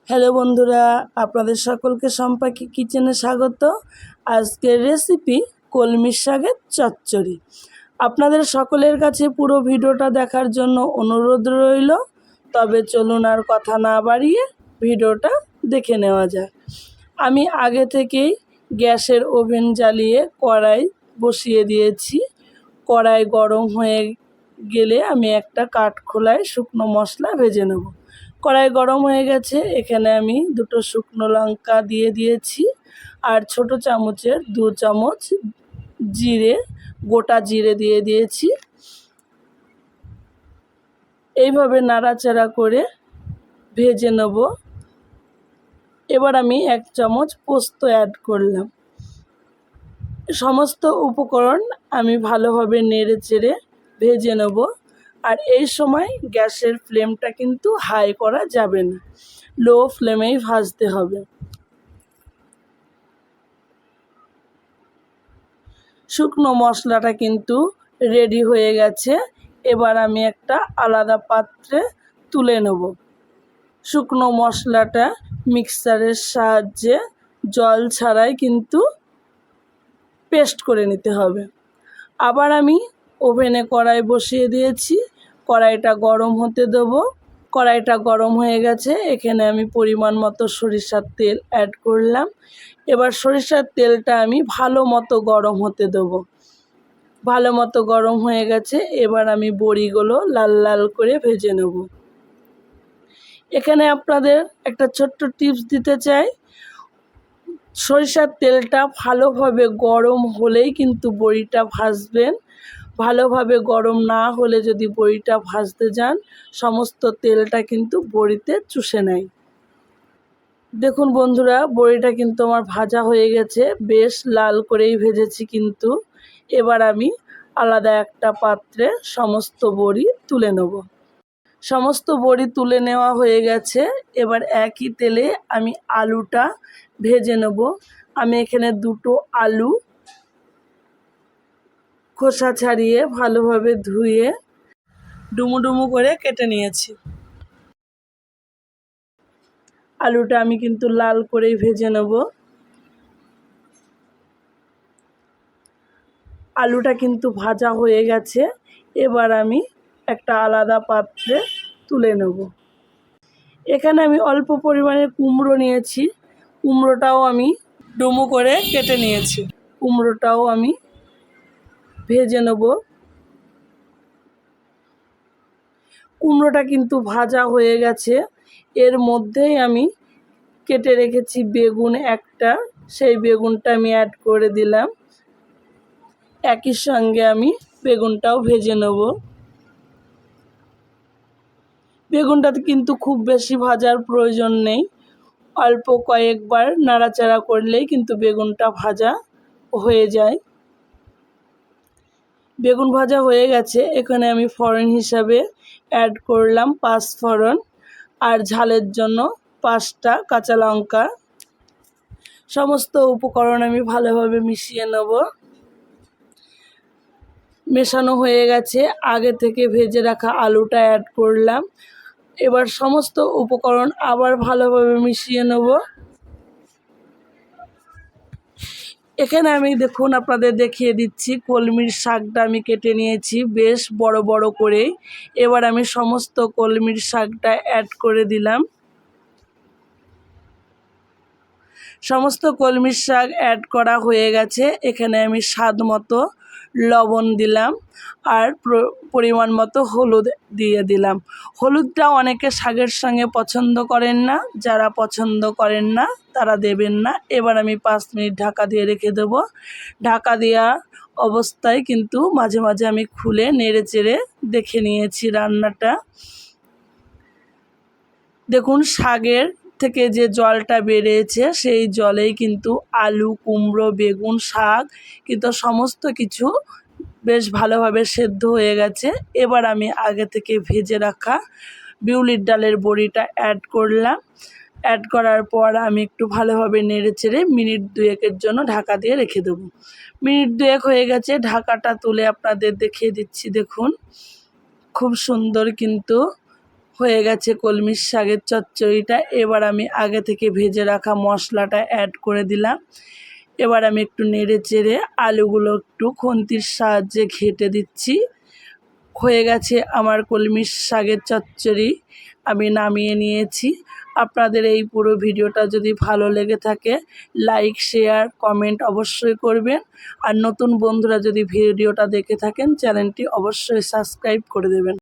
Hello বন্ধুরা, আপনাদের সকলকে সম্পাকি কিচেনে স্বাগত। আজকের রেসিপি কলমি শাকের চচ্চড়ি। আপনাদের সকলের কাছে পুরো ভিডিওটা দেখার জন্য অনুরোধ রইল। তবে চলুন আর কথা না বাড়িয়ে ভিডিওটা দেখে নেওয়া যায়। আমি আগে থেকেই গ্যাসের ওভেন জ্বালিয়ে কড়াই বসিয়ে দিয়েছি। কড়াই গরম হয়ে গেলে আমি একটা কাঠখোলায় শুকনো মশলা ভেজে নেব। কড়াই গরম হয়ে গেছে, এখানে আমি দুটো শুকনো লঙ্কা দিয়ে দিয়েছি আর ছোট চামচের 2 চামচ জিরে, গোটা জিরে দিয়ে দিয়েছি। এইভাবে নাড়াচাড়া করে ভেজে নেব। এবার আমি 1 চামচ পোস্ত অ্যাড করলাম। সমস্ত উপকরণ আমি ভালোভাবে নেড়ে চেড়ে ভেজে নেব। আর এই সময় গ্যাসের ফ্লেমটা কিন্তু হাই করা যাবে না, লো ফ্লেমেই ভাজতে হবে। শুকনো মশলাটা কিন্তু রেডি হয়ে গেছে। এবার আমি একটা আলাদা পাত্রে তুলে নেব। শুকনো মশলাটা মিক্সারের সাহায্যে জল ছাড়াই কিন্তু পেস্ট করে নিতে হবে। আবার আমি ওভেনে কড়াই বসিয়ে দিয়েছি। কড়াইটা গরম হতে দেব। কড়াইটা গরম হয়ে গেছে, এখানে আমি পরিমাণ মতো সরিষার তেল অ্যাড করলাম। এবার সরিষার তেলটা আমি ভালো মতো গরম হতে দেব। ভালো মতো গরম হয়ে গেছে, এবার আমি বড়িগুলো লাল লাল করে ভেজে নেব। এখানে আপনাদের একটা ছোট্ট টিপস দিতে চাই, সরিষার তেলটা ভালোভাবে গরম হলেই কিন্তু বড়িটা ভাজবেন। ভালোভাবে গরম না হলে যদি বড়িটা ভাজতে যান, সমস্ত তেলটা কিন্তু বড়িতে চুষে নেয়। দেখুন বন্ধুরা, বড়িটা কিন্তু আমার ভাজা হয়ে গেছে, বেশ লাল করেই ভেজেছি কিন্তু। এবার আমি আলাদা একটা পাত্রে সমস্ত বড়ি তুলে নেব। সমস্ত বড়ি তুলে নেওয়া হয়ে গেছে। এবার একই তেলে আমি আলুটা ভেজে নেব। আমি এখানে 2টো আলু খোসা ছাড়িয়ে ভালোভাবে ধুয়ে ডুমু ডুমু করে কেটে নিয়েছি। আলুটা আমি কিন্তু লাল করেই ভেজে নেব। আলুটা কিন্তু ভাজা হয়ে গেছে। এবার আমি একটা আলাদা পাত্রে তুলে নেব। এখানে আমি অল্প পরিমাণে কুমড়ো নিয়েছি। কুমড়োটাও আমি ডুমু করে কেটে নিয়েছি। কুমড়োটাও আমি ভেজে নেব। কুমড়োটা কিন্তু ভাজা হয়ে গেছে। এর মধ্যেই আমি কেটে রেখেছি বেগুন একটা, সেই বেগুনটা আমি অ্যাড করে দিলাম। একই সঙ্গে আমি বেগুনটাও ভেজে নেব। বেগুনটাতে কিন্তু খুব বেশি ভাজার প্রয়োজন নেই, অল্প কয়েকবার নাড়াচাড়া করলেই কিন্তু বেগুনটা ভাজা হয়ে যায়। বেগুন ভাজা হয়ে গেছে, এখানে আমি ফোড়ন হিসাবে অ্যাড করলাম 5 ফোড়ন আর ঝালের জন্য 5টা কাঁচা লঙ্কা। সমস্ত উপকরণ আমি ভালোভাবে মিশিয়ে নেব। মেশানো হয়ে গেছে, আগে থেকে ভেজে রাখা আলুটা অ্যাড করলাম। এবার সমস্ত উপকরণ আবার ভালোভাবে মিশিয়ে নেব। এখানে আমি দেখুন আপনাদের দেখিয়ে দিচ্ছি, কলমির শাকটা আমি কেটে নিয়েছি বেশ বড় বড় করে। এবার আমি সমস্ত কলমির শাকটা অ্যাড করে দিলাম। সমস্ত কলমির শাক অ্যাড করা হয়ে গেছে। এখানে আমি স্বাদ মতো লবণ দিলাম আর পরিমাণ মতো হলুদ দিয়ে দিলাম। হলুদটা অনেকে শাকের সঙ্গে পছন্দ করেন না, যারা পছন্দ করেন না তারা দেবেন না। এবার আমি 5 মিনিট ঢাকা দিয়ে রেখে দেব। ঢাকা দেওয়া অবস্থায় কিন্তু মাঝে মাঝে আমি খুলে নেড়ে চেড়ে দেখে নিয়েছি রান্নাটা। দেখুন শাকের থেকে যে জলটা বেরিয়েছে, সেই জলেই কিন্তু আলু, কুমড়ো, বেগুন, শাক কিন্তু সমস্ত কিছু বেশ ভালোভাবে সেদ্ধ হয়ে গেছে। এবার আমি আগে থেকে ভেজে রাখা বিউলির ডালের বড়িটা অ্যাড করলাম। অ্যাড করার পর আমি একটু ভালোভাবে নেড়ে চেড়ে মিনিট 2-এর জন্য ঢাকা দিয়ে রেখে দেবো। মিনিট 2 হয়ে গেছে, ঢাকাটা তুলে আপনাদের দেখিয়ে দিচ্ছি। দেখুন খুব সুন্দর কিন্তু হয়ে গেছে কলমির শাকের চচ্চড়িটা। এবার আমি আগে থেকে ভেজে রাখা মশলাটা অ্যাড করে দিলাম। এবার আমি একটু নেড়ে চেড়ে আলুগুলো একটু খুন্তির সাহায্যে ঘেঁটে দিচ্ছি। হয়ে গেছে আমার কলমির শাকের চচ্চড়ি, আমি নামিয়ে নিয়েছি। আপনাদের এই পুরো ভিডিওটা যদি ভালো লেগে থাকে লাইক শেয়ার কমেন্ট অবশ্যই করবেন। আর নতুন বন্ধুরা যদি ভিডিওটা দেখে থাকেন চ্যানেলটি অবশ্যই সাবস্ক্রাইব করে দেবেন।